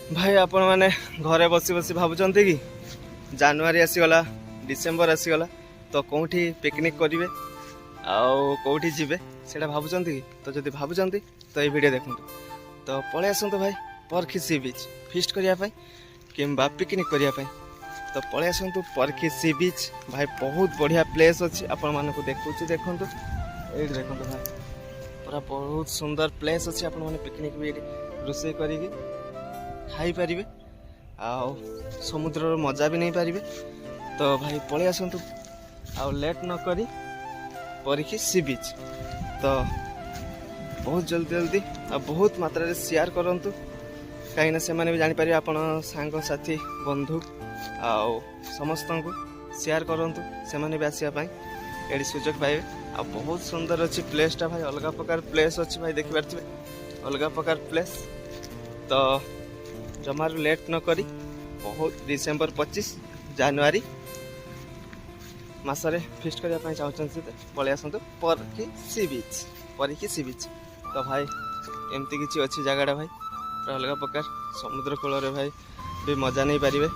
भाई आपण मैंने घरे बसी बसी भावुंट कि जानुरी आसीगला डिसेम्बर आसीगला तो कौटी पिकनिक करेंगे आउटी जीवे से भावुं कि तो जब भावुं तो ये वीडियो देखो तो पलि आसतु भाई परखी सी बीच फिस्ट करने कि पिकनिक करने तो पलि आसतु परखी सी बीच भाई बहुत बढ़िया प्लेस अच्छी आपण मानक देखु देखु ये देखो भाई पूरा बहुत सुंदर प्लेस अच्छी आपण मैंने पिकनिक भी रोषे करी खाई पारे समुद्र मजा भी नहीं पारे तो भाई पलि आसतु आ लेट न करी परीक्षी सी बीच तो बहुत जल्दी जल्दी आ बहुत मात्रा शेयर करंतु कहीं से भी जापर आप सांग साथी बंधु आ समस्त को शेयर करंतु से भी आसापी ये सुजोग पाइबे आ बहुत सुंदर अच्छी प्लेसटा भाई अलग प्रकार प्लेस अच्छी भाई देखि पारे अलग प्रकार प्लेस तो जमार लेट न करी बहुत डिसेम्बर 25 जानुरी मसरे फिस्ट करने चाहते पलि आसतु परखी सी बीच तो भाई एमती किसी अच्छी जगह भाई अलग प्रकार समुद्र कूल भाई भी मजा नहीं पारे